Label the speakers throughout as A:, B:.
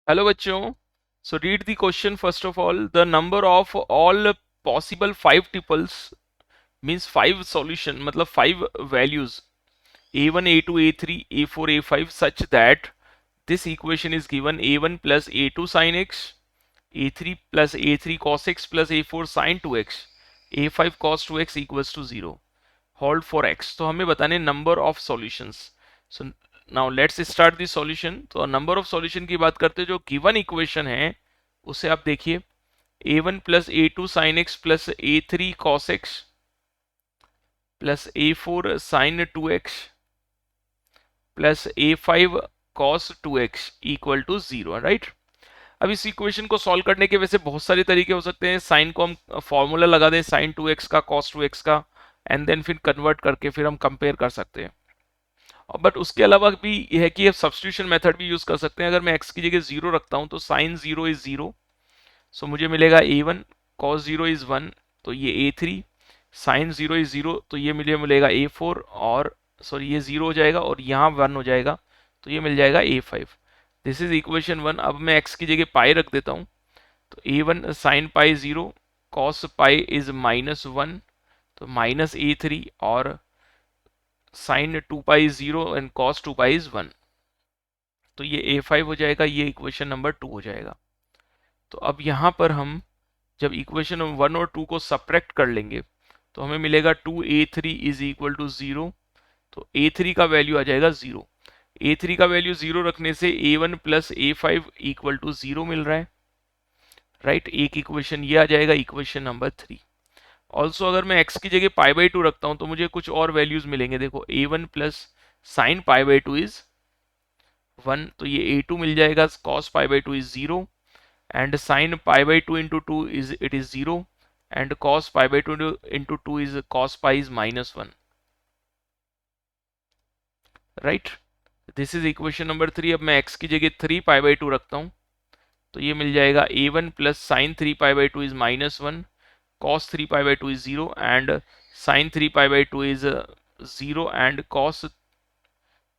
A: Hello बच्चों. So read the question first of all. The number of all possible five tuples means five solution मतलब five values a1 a2 a3 a4 a5 such that this equation is given a1 plus a2 sin x, a3 plus a3 cos x plus a4 sin 2x, a5 cos 2x equals to 0. Hold for x. तो हमें बताने number of solutions. So now let's start the solution. तो number of solution की बात करते हैं. जो given equation है उसे आप देखिए. a1 plus a2 sin x plus a3 cos x plus a4 sin 2x plus a5 cos 2x equal to 0. Right. अब इस इक्वेशन को सॉल्व करने के वैसे बहुत सारे तरीके हो सकते हैं. साइन को हम फॉर्मूला लगा दें sin 2x का cos 2x का, एंड देन फिर कन्वर्ट करके फिर हम कंपेयर कर सकते हैं. बट उसके अलावा भी यह है कि सब्स्टिट्यूशन मेथड भी यूज कर सकते हैं. अगर मैं x की जगह 0 रखता हूं तो साइन 0 इज 0, सो मुझे मिलेगा a1 cos 0 इज 1, तो ये a3 साइन 0 इज 0, तो ये मुझे मिलेगा a4, और सॉरी ये 0 हो जाएगा और यहाँ 1 हो जाएगा, तो ये मिल जाएगा a5. This is equation 1. अब मैं x की जगह पाई रख देता हूँ. तो a1 sine pi 0 cos pi is -1, तो माइनस a3, और sine 2 pi is 0 and cos 2 pi is 1, तो ये a5 हो जाएगा. ये इक्वेशन नंबर 2 हो जाएगा. तो अब यहाँ पर हम जब इक्वेशन 1 और 2 को सब्ट्रैक्ट कर लेंगे तो हमें मिलेगा 2a3 इज इक्वल टू 0. तो a3 का वैल्यू आ जाएगा 0. a3 का वैल्यू 0 रखने से a1 plus a5 equal to 0 मिल रहा है. राइट. एक इक्वेशन ये आ जाएगा, इक्वेशन नंबर 3. ऑल्सो अगर मैं x की जगह पाई बाई 2 रखता हूं तो मुझे कुछ और वैल्यूज मिलेंगे. देखो a1 plus sine pi by 2 is 1, तो ये a2 मिल जाएगा. cos pi by 2 is 0, and sin pi by 2 into 2 is it is 0, and cos pi by 2 into 2 is cos pi is -1. right. this is equation number 3. अब मैं x की जगह 3 pi by 2 रखता हूं तो ये मिल जाएगा a1 plus sin 3 pi by 2 is -1, cos 3 pi by 2 is 0, and sin 3 pi by 2 is 0, and cos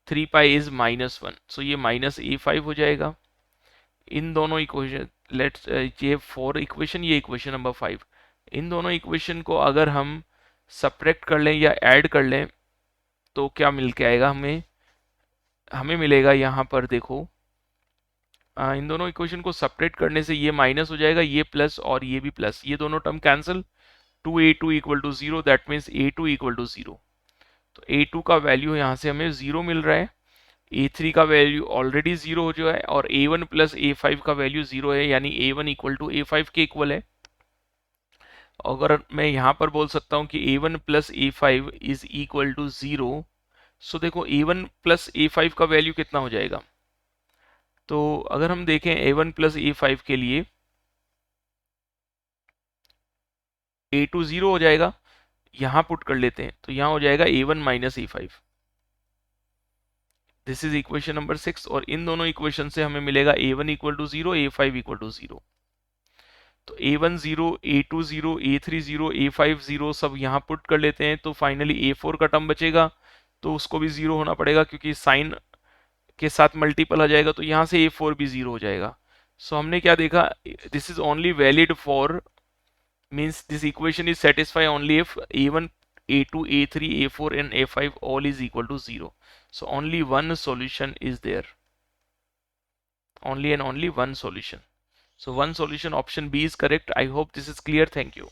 A: 3 pi is -1. so ये माइनस a5 हो जाएगा. इन दोनों इक्वेशन, लेट्स ये 4 इक्वेशन, ये इक्वेशन नंबर 5, इन दोनों इक्वेशन को अगर हम सब्ट्रैक्ट कर लें या ऐड कर लें तो क्या मिल के आएगा हमें. हमें मिलेगा यहाँ पर देखो, इन दोनों इक्वेशन को सब्ट्रैक्ट करने से ये माइनस हो जाएगा, ये प्लस और ये भी प्लस, ये दोनों term cancel. 2a2 equal to 0, that means a2 equal to 0. तो a2 का वैल्यू यहाँ से हमें 0 मिल रहा है. a3 का वैल्यू ऑलरेडी 0 हो चुका है, और a1 प्लस a5 का वैल्यू 0 है, यानी a1 इक्वल टू a5 के इक्वल है. अगर मैं यहाँ पर बोल सकता हूँ कि a1 plus a5 is equal to 0, so देखो a1 प्लस a5 का वैल्यू कितना हो जाएगा. तो अगर हम देखें a1 प्लस a5 के लिए, a2 0 हो जाएगा, यहाँ पुट कर लेते हैं तो यहाँ हो जाएगा a1 minus a5. This is equation number 6, और इन दोनों इक्वेशन से हमें मिलेगा a1 equal to 0, a5 equal to 0. तो a1 0, a2 0, a3 0, a5 0 सब यहाँ पुट कर लेते हैं तो फाइनली a4 का टर्म बचेगा, तो उसको भी 0 होना पड़ेगा क्योंकि साइन के साथ मल्टीपल आ जाएगा, तो यहाँ से a4 भी 0 हो जाएगा. सो हमने क्या देखा, this is only valid for, means this equation is satisfy only if a1 a2 a3 a4 and a5 all is equal to 0. So only one solution is there, only and only one solution. So one solution, option B is correct. I hope this is clear. Thank you.